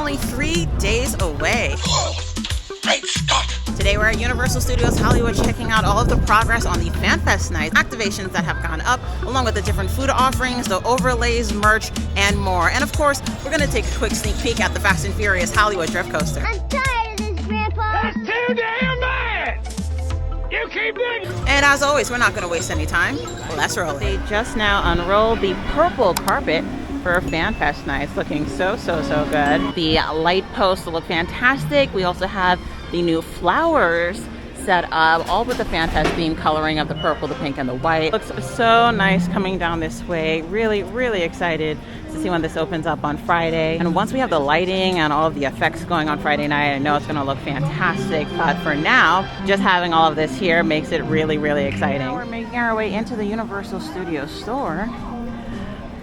only 3 days away. Great Scott! Today we're at Universal Studios Hollywood checking out all of the progress on the FanFest nights, activations that have gone up, along with the different food offerings, the overlays, merch, and more. And of course, we're going to take a quick sneak peek at the Fast and Furious Hollywood Drift Coaster. I'm tired of this, Grandpa. That's too damn bad! You keep digging! And as always, we're not going to waste any time. Let's roll. They just now unrolled the purple carpet for FanFest nights, looking so good. The light posts look fantastic. We also have the new flowers set up, all with the FanFest theme coloring of the purple, the pink, and the white. Looks so nice coming down this way. Really excited to see when this opens up on Friday. And once we have the lighting and all of the effects going on Friday night, I know it's going to look fantastic. But for now, just having all of this here makes it really exciting. Now we're making our way into the Universal Studios store.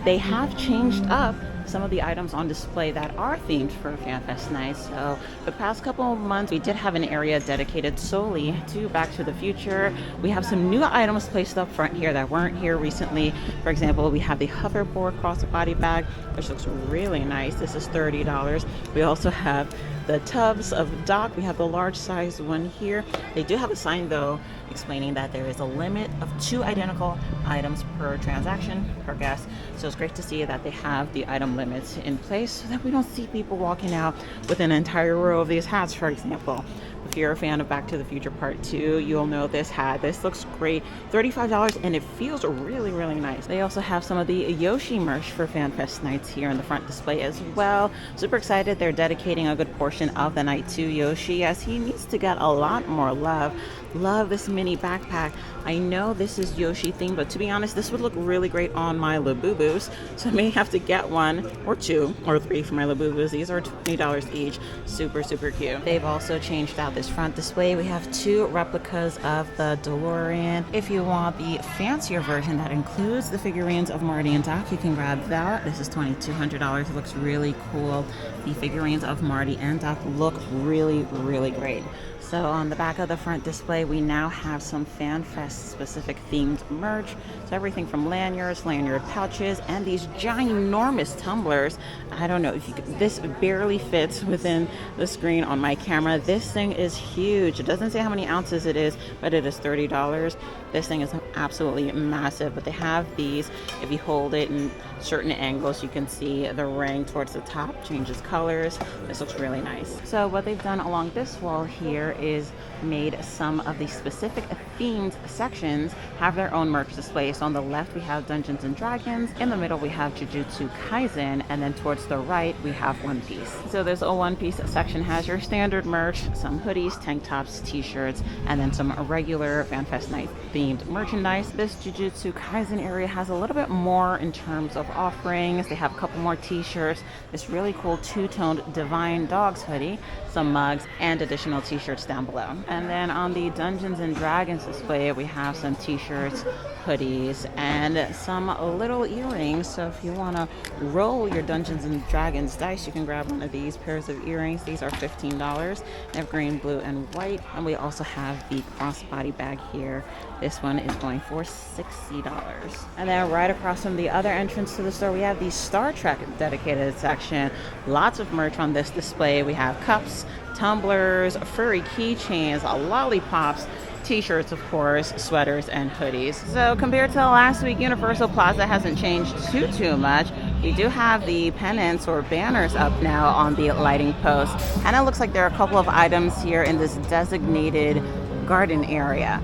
They have changed up some of the items on display that are themed for FanFest nights. So the past couple of months, we did have an area dedicated solely to Back to the Future. We have some new items placed up front here that weren't here recently. For example, we have the hoverboard crossbody bag, which looks really nice. This is $30. We also have the tubs of Doc. We have the large size one here. They do have a sign though explaining that there is a limit of 2 identical items per transaction per guest. So it's great to see that they have the item limits in place so that we don't see people walking out with an entire row of these hats, for example. If you're a fan of Back to the Future Part 2, you'll know this hat. This looks great. $35, and it feels really nice. They also have some of the Yoshi merch for FanFest nights here in the front display as well. Super excited. They're dedicating a good portion of the night to Yoshi, as he needs to get a lot more love. Love this mini backpack. I know this is Yoshi themed, but to be honest, this would look really great on my Labubus. So I may have to get 1 or 2 or 3 for my Labubus. These are $20 each. Super cute. They've also changed out this front display. We have 2 replicas of the DeLorean. If you want the fancier version that includes the figurines of Marty and Doc, you can grab that. This is $2,200. It looks really cool. The figurines of Marty and Doc look really great. So on the back of the front display, we now have some FanFest specific themed merch. So everything from lanyards, lanyard pouches, and these ginormous tumblers. I don't know if you could, this barely fits within the screen on my camera. This thing is huge. It doesn't say how many ounces it is, but it is $30. This thing is absolutely massive, but they have these. If you hold it in certain angles, you can see the ring towards the top changes colors. This looks really nice. So what they've done along this wall here is made some of the specific themed sections have their own merch display. So on the left we have Dungeons and Dragons, in the middle we have Jujutsu Kaisen, and then towards the right we have One Piece. So this One Piece section has your standard merch, some hoodies, tank tops, t-shirts, and then some regular FanFest night themed merchandise. This Jujutsu Kaisen area has a little bit more in terms of offerings. They have a couple more t-shirts, this really cool two-toned Divine Dogs hoodie, some mugs, and additional t-shirts down below. And then on the Dungeons and Dragons display, we have some t-shirts, hoodies, and some little earrings. So if you want to roll your Dungeons and Dragons dice, you can grab one of these pairs of earrings. These are $15. They have green, blue, and white. And we also have the crossbody bag here. This one is going for $60. And then right across from the other entrance to the store, we have the Star Trek dedicated section. Lots of merch on this display. We have cups, tumblers, furry keychains, lollipops, t-shirts, of course, sweaters, and hoodies. So compared to last week, Universal Plaza hasn't changed too much. We do have the pennants or banners up now on the lighting post, and it looks like there are a couple of items here in this designated garden area.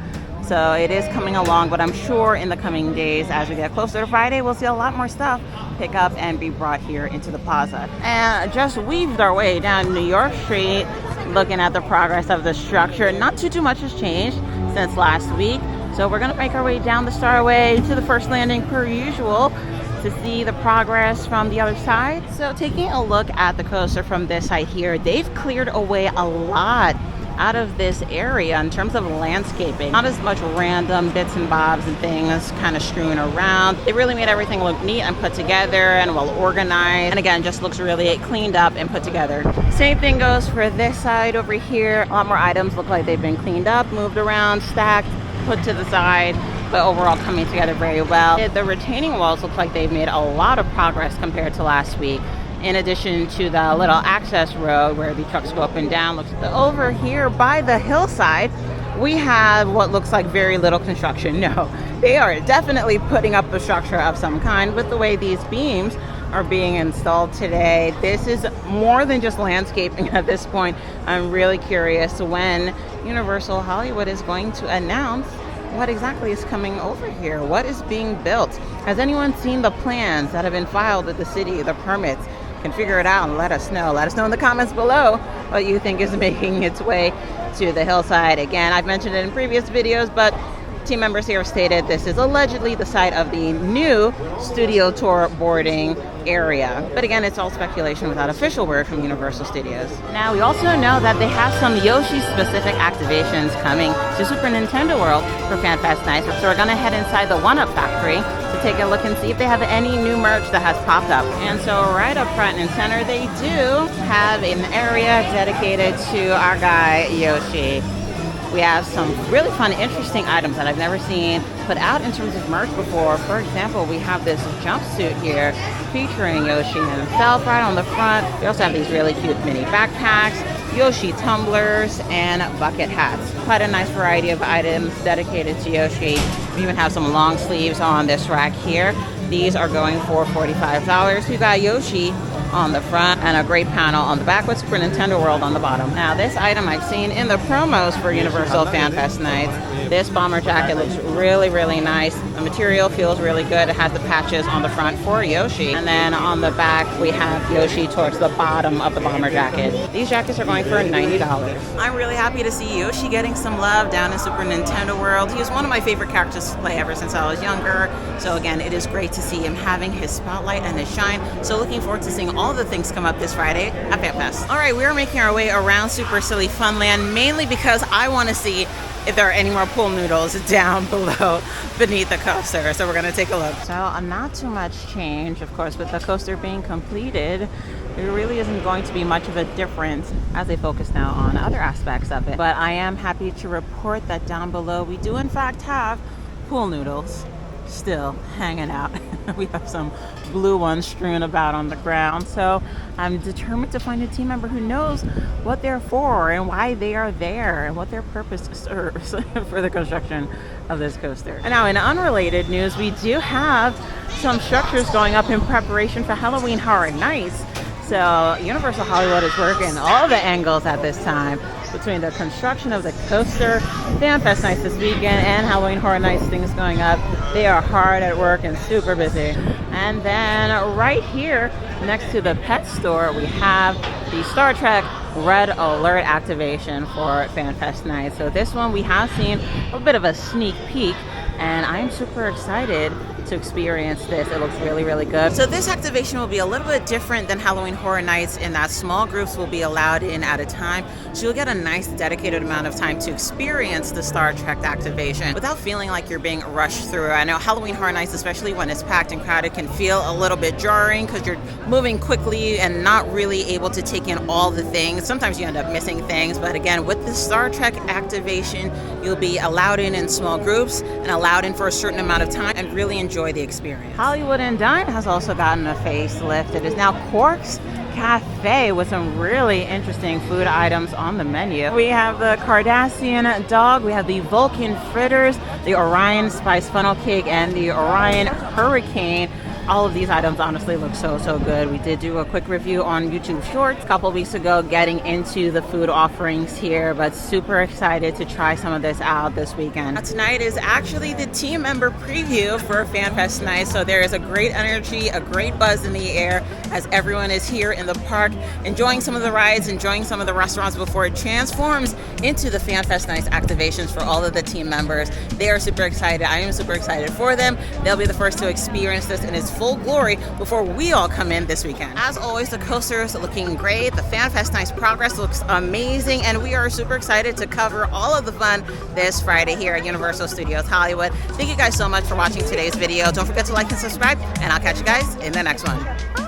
So it is coming along, but I'm sure in the coming days, as we get closer to Friday, we'll see a lot more stuff pick up and be brought here into the plaza. And just weaved our way down New York Street, looking at the progress of the structure. Not too much has changed since last week. So we're gonna make our way down the Starway to the first landing per usual to see the progress from the other side. So taking a look at the coaster from this side here, they've cleared away a lot out of this area in terms of landscaping. Not as much random bits and bobs and things kind of strewn around. They really made everything look neat and put together and well organized. And again, just looks really cleaned up and put together. Same thing goes for this side over here. A lot more items look like they've been cleaned up, moved around, stacked, put to the side, but overall coming together very well. The retaining walls look like they've made a lot of progress compared to last week. in addition to the little access road where the trucks go up and down. Over here by the hillside, we have what looks like very little construction. No, they are definitely putting up a structure of some kind with the way these beams are being installed today. This is more than just landscaping at this point. I'm really curious when Universal Hollywood is going to announce what exactly is coming over here. What is being built? Has anyone seen the plans that have been filed with the city, the permits? Can figure it out and let us know. Let us know in the comments below what you think is making its way to the hillside. Again, I've mentioned it in previous videos, but team members here have stated this is allegedly the site of the new studio tour boarding area. But again, it's all speculation without official word from Universal Studios. Now, we also know that they have some Yoshi-specific activations coming to Super Nintendo World for FanFest Nights. So we're going to head inside the 1-Up Factory to take a look and see if they have any new merch that has popped up. And so right up front and center, they do have an area dedicated to our guy, Yoshi. We have some really fun, interesting items that I've never seen put out in terms of merch before. For example, we have this jumpsuit here featuring Yoshi himself right on the front. We also have these really cute mini backpacks, Yoshi tumblers, and bucket hats. Quite a nice variety of items dedicated to Yoshi. We even have some long sleeves on this rack here. These are going for $45. We got Yoshi on the front and a great panel on the back with Super Nintendo World on the bottom. Now, this item I've seen in the promos for Universal FanFest Nights. This bomber jacket looks really, really nice. The material feels really good. It has the patches on the front for Yoshi. And then on the back, we have Yoshi towards the bottom of the bomber jacket. These jackets are going for $90. I'm really happy to see Yoshi getting some love down in Super Nintendo World. He was one of my favorite characters to play ever since I was younger. So again, it is great to see him having his spotlight and his shine. So looking forward to seeing all the things come up this Friday at FanFest. All right, we are making our way around Super Silly Funland, mainly because I want to see if there are any more pool noodles down below beneath the coaster. So we're going to take a look. So not too much change, of course, with the coaster being completed. There really isn't going to be much of a difference as they focus now on other aspects of it. But I am happy to report that down below we do in fact have pool noodles still hanging out. We have some blue ones strewn about on the ground. So I'm determined to find a team member who knows what they're for and why they are there and what their purpose serves for the construction of this coaster. And now in unrelated news, we do have some structures going up in preparation for Halloween Horror Nights. So Universal Hollywood is working all the angles at this time between the construction of the coaster, FanFest Nights this weekend, and Halloween Horror Nights things going up. They are hard at work and super busy. And then right here next to the pet store, we have the Star Trek Red Alert activation for FanFest Nights. So this one we have seen a bit of a sneak peek, and I'm super excited to experience this. It looks really, really good. So this activation will be a little bit different than Halloween Horror Nights in that small groups will be allowed in at a time. So you'll get a nice dedicated amount of time to experience the Star Trek activation without feeling like you're being rushed through. I know Halloween Horror Nights, especially when it's packed and crowded, can feel a little bit jarring because you're moving quickly and not really able to take in all the things. Sometimes you end up missing things, but again, with the Star Trek activation, you'll be allowed in small groups and allowed in for a certain amount of time and really enjoy the experience. Hollywood and Dine has also gotten a facelift. It is now Quark's Cafe with some really interesting food items on the menu. We have the Cardassian dog, we have the Vulcan fritters, the Orion spice funnel cake, and the Orion hurricane. All of these items honestly look so good. We did do a quick review on YouTube Shorts a couple weeks ago getting into the food offerings here, but super excited to try some of this out this weekend. Tonight is actually the team member preview for FanFest Night, so there is a great energy, a great buzz in the air as everyone is here in the park enjoying some of the rides, enjoying some of the restaurants before it transforms into the FanFest Nights activations for all of the team members. They are super excited. I am super excited for them. They'll be the first to experience this in its full glory before we all come in this weekend. As always, the coasters are looking great. The FanFest Nights progress looks amazing, and we are super excited to cover all of the fun this Friday here at Universal Studios Hollywood. Thank you guys so much for watching today's video. Don't forget to like and subscribe, and I'll catch you guys in the next one.